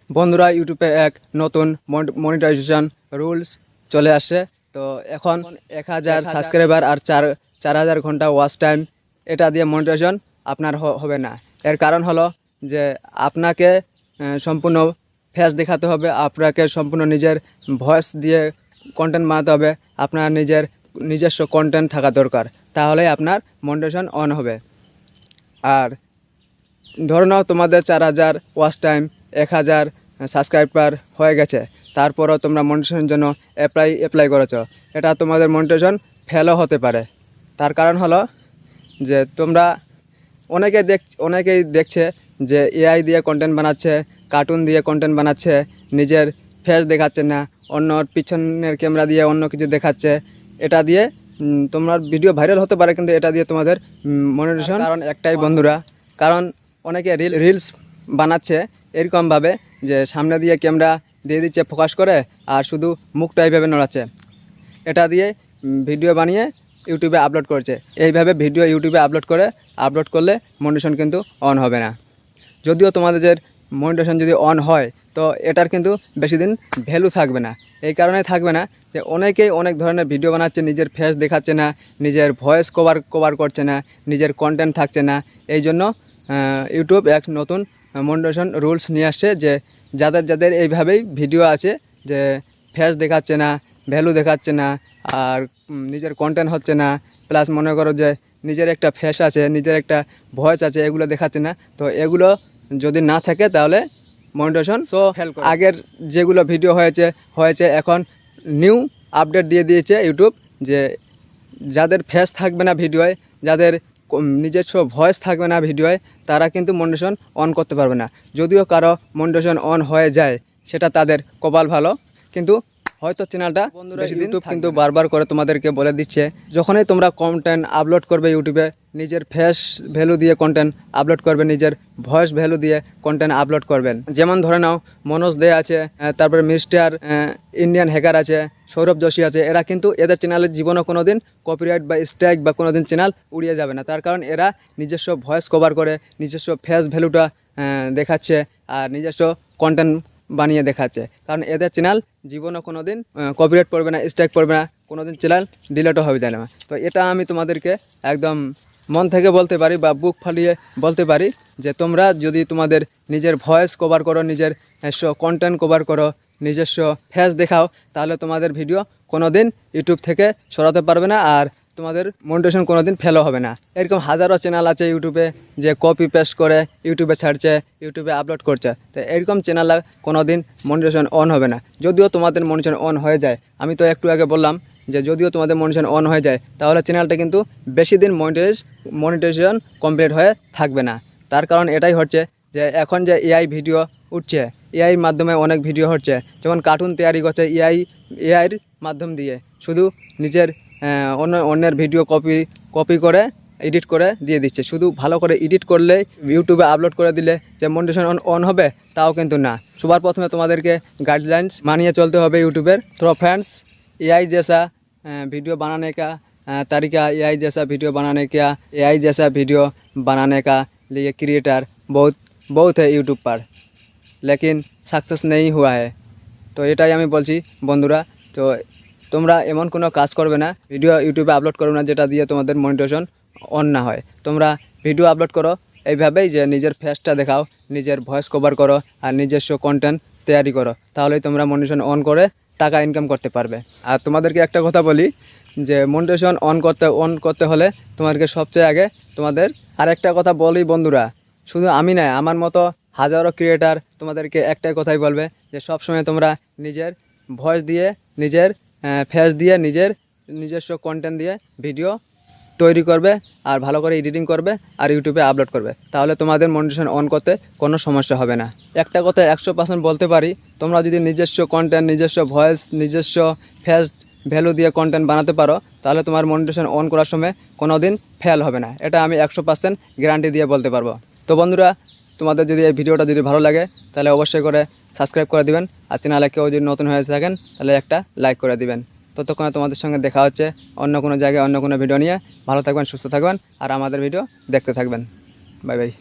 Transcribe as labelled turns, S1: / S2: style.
S1: বন্ধুরা ইউটিউবে এক নতুন মনিটাইজেশন রুলস চলে আসছে। তো এখন 1000 সাবস্ক্রাইবার আর 4000 ঘন্টা ওয়াচ টাইম এটা দিয়ে মনিটাইজেশন আপনার হবে না। এর কারণ হলো যে আপনাকে সম্পূর্ণ ফেস দেখাতে হবে, আপনাকে সম্পূর্ণ নিজের ভয়েস দিয়ে কন্টেন্ট বানাতে হবে, আপনার নিজস্ব কন্টেন্ট থাকা দরকার, তাহলে আপনার মনিটাইজেশন অন হবে। আর ধরে নাও তোমাদের 4000 ওয়াচ টাইম, 1000 সাবস্ক্রাইবার হয়ে গেছে, তারপরও তোমরা মনিটাইজেশনের জন্য অ্যাপ্লাই করেছো, এটা তোমাদের মনিটাইজেশন ফেলও হতে পারে। তার কারণ হলো যে তোমরা অনেকেই দেখছে যে এআই দিয়ে কন্টেন্ট বানাচ্ছে, কার্টুন দিয়ে কন্টেন্ট বানাচ্ছে, নিজের ফেস দেখাচ্ছে না, অন্য পিছনের ক্যামেরা দিয়ে অন্য কিছু দেখাচ্ছে। এটা দিয়ে তোমার ভিডিও ভাইরাল হতে পারে, কিন্তু এটা দিয়ে তোমাদের মনিটাইজেশন কারণ একটাই বন্ধুরা, কারণ অনেকে রিলস বানাচ্ছে এরকমভাবে যে সামনে দিয়ে ক্যামেরা দিয়ে দিচ্ছে ফোকাস করে আর শুধু মুখটা এইভাবে নড়াচ্ছে, এটা দিয়ে ভিডিও বানিয়ে ইউটিউবে আপলোড করছে। এইভাবে ভিডিও ইউটিউবে আপলোড করলে মনিটাইজেশন কিন্তু অন হবে না। যদিও তোমাদের মনিটাইজেশন যদি অন হয় তো এটার কিন্তু বেশি দিন ভ্যালু থাকবে না। এই কারণে থাকবে না যে অনেকেই অনেক ধরনের ভিডিও বানাচ্ছে, নিজের ফেস দেখাচ্ছে না, নিজের ভয়েস কভার করছে না, নিজের কন্টেন্ট থাকছে না। এই জন্য ইউটিউব এক নতুন মনিটাইজেশন রুলস নিয়ে আসছে যে যাদের এইভাবেই ভিডিও আছে যে ফেস দেখাচ্ছে না, ভ্যালু দেখাচ্ছে না, আর নিজের কন্টেন্ট হচ্ছে না, প্লাস মনে করো যে নিজের একটা ফেস আছে, নিজের একটা ভয়েস আছে, এগুলো দেখাচ্ছে না, তো এগুলো যদি না থাকে তাহলে মনিটাইজেশন ফেল করে। আগের যেগুলো ভিডিও হয়েছে এখন নিউ আপডেট দিয়ে দিয়েছে ইউটিউব যে যাদের ফেস থাকবে না ভিডিওয়, যাদের নিজস্ব ভয়েস থাকবে না ভিডিওয়, তারা কিন্তু মনিটাইজেশন অন করতে পারবে না। যদিও কারো মনিটাইজেশন অন হয়ে যায় সেটা তাদের কপাল ভালো, কিন্তু হয়তো চ্যানেলটা ইউটিউব কিন্তু বারবার করে তোমাদেরকে বলে দিচ্ছে যখনই তোমরা কন্টেন্ট আপলোড করবে ইউটিউবে, নিজের ফেস ভ্যালু দিয়ে কন্টেন্ট আপলোড করবে, নিজের ভয়েস ভ্যালু দিয়ে কন্টেন্ট আপলোড করবেন। যেমন ধরে নাও মনোজ দে আছে, তারপরে মিস্টার ইন্ডিয়ান হ্যাকার আছে, সৌরভ যোশী আছে, এরা কিন্তু এদের চ্যানেলের জীবনে কোনো দিন কপিরাইট বা স্ট্রাইক বা কোনো দিন চ্যানেল উড়িয়ে যাবে না। তার কারণ এরা নিজস্ব ভয়েস কভার করে, নিজস্ব ফেস ভ্যালুটা দেখাচ্ছে আর নিজস্ব কন্টেন্ট বানিয়ে দেখাচ্ছে। কারণ এদের চ্যানেল জীবনে কোনো দিন কপিরাইট পড়বে না, স্ট্রাইক পড়বে না, কোনো দিন চ্যানেল ডিলেটও হবে যায় না। তো এটা আমি তোমাদেরকে একদম মন থেকে বলতে পারি বা বুক ফালিয়ে বলতে পারি যে তোমরা যদি তোমাদের নিজের ভয়েস কভার করো, নিজের কন্টেন্ট কভার করো, নিজস্ব ফেস দেখাও, তাহলে তোমাদের ভিডিও কোনো দিন ইউটিউব থেকে সরাতে পারবে না আর তোমাদের মনিটাইজেশন কোনো দিন ফেলও হবে না। এরকম হাজারো চ্যানেল আছে ইউটিউবে যে কপি পেস্ট করে ইউটিউবে ছাড়ছে, ইউটিউবে আপলোড করছে, তো এরকম চ্যানেল কোনো দিন মনিটাইজেশন অন হবে না। যদিও তোমাদের মনিটাইজেশন অন হয়ে যায়, আমি তো একটু আগে বললাম যে যদিও তোমাদের মনিটাইজেশন অন হয়ে যায় তাহলে চ্যানেলটা কিন্তু বেশি দিন মনিটাইজেশন কমপ্লিট হয়ে থাকবে না। তার কারণ এটাই হচ্ছে যে এখন যে এআই ভিডিও উঠছে, এআইয়ের মাধ্যমে অনেক ভিডিও হচ্ছে, যেমন কার্টুন তৈরি করছে এআইয়ের মাধ্যম দিয়ে, শুধু নিজের অন্যের ভিডিও কপি করে এডিট করে দিয়ে দিচ্ছে। শুধু ভালো করে এডিট করলে ইউটিউবে আপলোড করে দিলে যে মনিটাইজেশন অন হবে তাও কিন্তু না। সবার প্রথমে তোমাদেরকে গাইडलाइंस मानिए चलते হবে यूट्यूबर। तो फ्रेंड्स एआई जैसा वीडियो बनाने का तरीका, एआई जैसा वीडियो बनाने का लिए क्रिएटर बहुत है यूट्यूब पर, लेकिन सक्सेस नहीं हुआ है। तो এটাই আমি বলছি বন্ধুরা, তো তোমরা এমন কোনো কাজ করবে না, ভিডিও ইউটিউবে আপলোড করবে না যেটা দিয়ে তোমাদের মনিটাইজেশন অন না হয়। তোমরা ভিডিও আপলোড করো এইভাবেই যে নিজের ফেসটা দেখাও, নিজের ভয়েস কভার করো আর নিজস্ব কন্টেন্ট তৈরি করো, তাহলেই তোমরা মনিটাইজেশন অন করে টাকা ইনকাম করতে পারবে। আর তোমাদেরকে একটা কথা বলি যে মনিটাইজেশন অন করতে হলে তোমাদেরকে সবচেয়ে আগে তোমাদের আরেকটা কথা বলি বন্ধুরা, শুধু আমি নয়, আমার মতো হাজারো ক্রিয়েটার তোমাদেরকে একটাই কথাই বলবে যে সবসময় তোমরা নিজের ভয়েস দিয়ে, নিজের ফেস দিয়ে, নিজস্ব কন্টেন্ট দিয়ে ভিডিও তৈরি করবে আর ভালো করে এডিটিং করবে আর ইউটিউবে আপলোড করবে, তাহলে তোমাদের মনিটাইজেশন অন করতে কোনো সমস্যা হবে না। একটা কথা 100% বলতে পারি, তোমরা যদি নিজস্ব কন্টেন্ট, নিজস্ব ভয়েস, নিজস্ব ফেস ভ্যালু দিয়ে কন্টেন্ট বানাতে পারো, তাহলে তোমার মনিটাইজেশন অন করার সময় কোনো দিন ফেল হবে না। এটা আমি 100% গ্যারান্টি দিয়ে বলতে পারবো। তো বন্ধুরা, তোমাদের যদি এই ভিডিওটা যদি ভালো লাগে তাহলে অবশ্যই করে সাবস্ক্রাইব করে দিবেন, আর চ্যানেলে কেউ যদি নতুন হয়ে থাকেন তাহলে একটা লাইক করে দিবেন। ততক্ষণে তোমাদের সঙ্গে দেখা হচ্ছে অন্য কোনো জায়গায় অন্য কোনো ভিডিও নিয়ে। ভালো থাকবেন, সুস্থ থাকবেন আর আমাদের ভিডিও দেখতে থাকবেন। Bye bye.